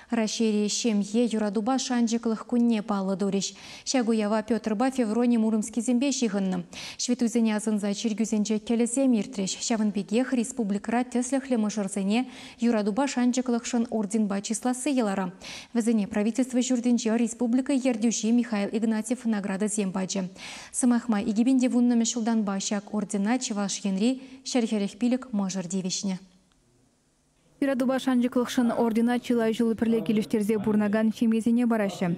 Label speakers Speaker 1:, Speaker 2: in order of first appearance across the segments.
Speaker 1: Рашери шемье юрадуба шанжықлық күнне палы дореш. Шагуява Петрба февроне мурымский зембе шиғынны. Шветузене азынза чергюзенже келесе миртреш. Шавынбегех республикара тесліхлі мұжырзене юрадуба шанжықлық шын орден бачисласы елара. Візене правительство жүрденже республика ердюши Михаил Игнатьев награда зембаджы. Самахма игибенде вунны мешылдан башак ордена Чеваш Енри шәрхерек пилік мұжыр девишне.
Speaker 2: Юрадуба шанжықлықшын ордена чилай жылы пірле келіштерзе бұрнаган шемезене барашы.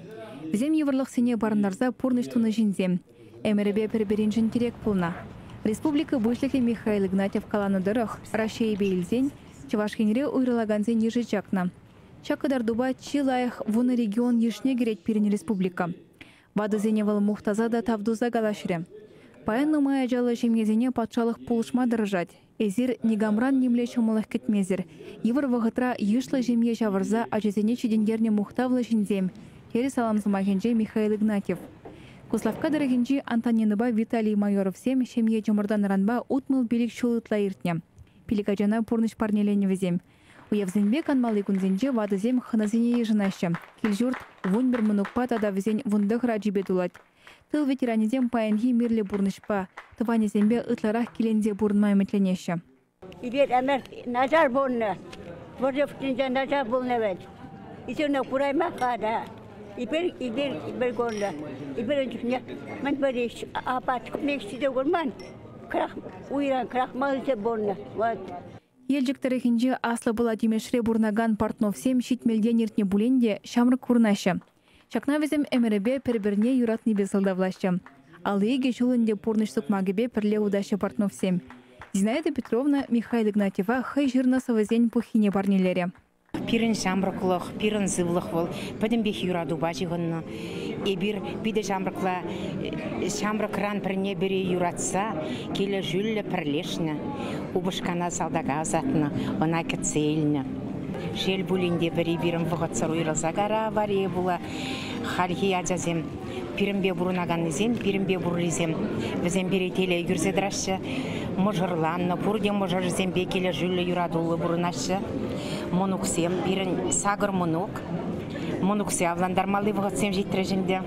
Speaker 2: Бізем еврлық сене барындарза пұрныштуны жинзем. Әмірібе пір-біріншін терек пұлна. Республика бұшлығы Михаил Игнатьев каланы дұрық, Рашей бейлзен, Чевашкенре ұйрылаганзен ежі жақна. Чакыдар дуба чилайық вуны регион ешне керет пирен республика. Вадызене вал мұқтазада тавдуза галашыре. Паян нумая жалы шемезене патшалық пулышма дырыжать. Эзир негамран немле чомылық кетмезір. Евір вағытра ешлы жемге жавырза ажезене чедендерне мұқтавлы жинзем. Кері саламзымағенже Михаил Игнатьев. Куславка дырыгенже Антоненыба Виталий Майоров сем шемге жомырдан ранба утмыл билік шулытла иртне. Пиликажана пурныш парнелене везем. Уявзенбек анмалы күнзенже вадызем хыназене ежынашы. Келжурт вун бір мұнықпа тада везен вундық раджибе дулат. Тыл ветеранезем паянги мирле бурнышпа, тыванезембе ытларах келенде бурнмай метленеші.
Speaker 3: Ибер әмір нажар болны, вожевтінже нажар болны вәд. Исеуна курайма қада. Ибер голы. Ибер өндікіне, мен бәреш апат күнекшіде көрман. Уйран крахмалызе болны.
Speaker 2: Елжіктірігінже аслы бұла демешіре бурнаган партновсем шитмелден ертіне буленде шамрық курнашы. Чакна везем эмеребе пір-бірне юратны бесылдавлашы. Ал еге жолынде порныштық магыбе пірле удашы партновсем. Зинаида Петровна Михаил Игнатьева хай жирнасы везен пухине барнелері.
Speaker 4: Пирін жамрықлық, пирін зывлық бол, пөдім бек юраду бажығынны. Эбір биді жамрықла шамрық ран піріне бірі юратса, келі жүлі пірлешіні. Убышқана салдага азатыны, она кәтсейліні. Жел булинде бірі бірім вғытсыр ұйрылса ғара варие була. Халхи ажазем, пирімбе бұрынаған ізен, пирімбе бұрылызем. Візем бірі теле юрзедрашы, мұжырланны, бұрде мұжырзем бекелі жүлі юрадулы бұрынашы. Мұнуксем, бірін сағыр мұнук. Мұнуксе авландармалы вғытсем життірежінде.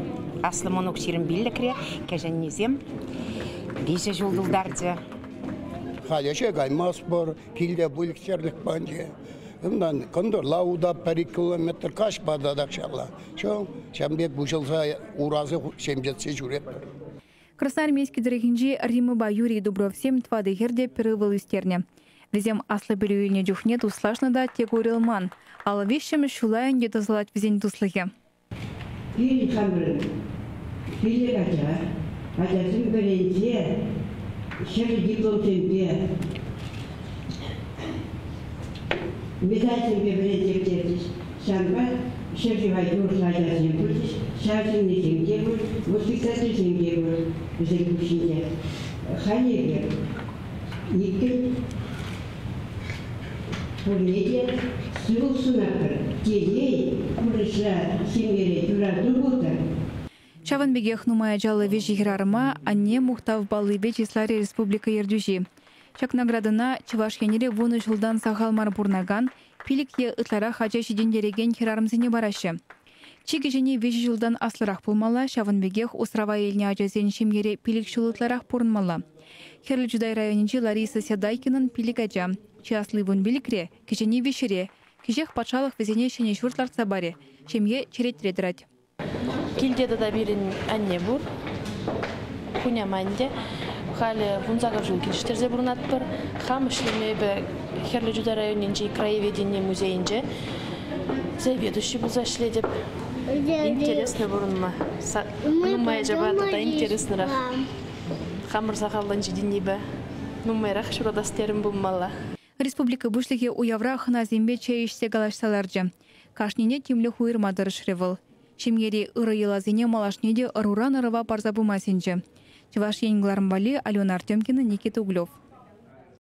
Speaker 4: Аслы мұнук шерін білікре, кәжіннезем. Бейші жолдылдарды.
Speaker 5: Халяшы ғаймас бұр, келде бүлікшерлік бәнде. Ondan kondur lauda per kilometre kaç bardak şalla. Şu şembet buşalsa urazı şembet seçuret.
Speaker 2: Красноармейский дорогинжи Римыба Юрий Дубровсем твады герде перевыл истерне. Везем аслы берюйне джухне туслашна да тегурилман. Ала вещами шулаен где-то злать везень туслыхе.
Speaker 6: Пили хамрын, пили кача, качасын беренче, шеры диплом темпе. Обязательно берете здесь. Шанба, шержевай дуршая землюсь, шаржевный землюсь, воспитатель землюсь, землюсь. Ханеге, никель, поледе, сылсунакр, келей, курыша, семере, дураду бута.
Speaker 2: Шаванбегех нумая жалы вежиграрыма, анне мухтав балы Вячеславия Республика Ердюжи. Чак наградына Чевашкенере вуны жылдан сағалмар бурнаган, пилікте ытлара хача шидендереген херарымзене барашы. Чеге және вежі жылдан аслырақ пулмала, Шаванбегех Острава еліне ажазен шемгере пилік шылытларақ пурнмала. Херлі Жудай районенче Лариса Седайкинын пилік ажа. Часлы вун билікре, кежене вешере, кежех патшалық везене шене шуртларца баре, шемге черетредірать.
Speaker 7: Килдеді да бірін әнне бұр, күняманде. Халі вунзага жыл келіштерзе бұрынат бір. Хам ішлемебі Херлі Жудай районенче краеведение музейінже. Заведущий бұл зашледеп. Интересно бұрынма. Нумай жабады да интереснырақ. Хамыр сақалдан жеденебі. Нумайрақ шурадастерім бұлмала.
Speaker 2: Республика бұшлығы уявра хына зембе чайышсе галашсаларжы. Кашнене темлі хуйырмадыр шревыл. Шемгері ұры елазене малашнеде ұруран ұрыва парзабы масенжі. Чеваш Енглармбали, Алена Артемкина, Никита Углев.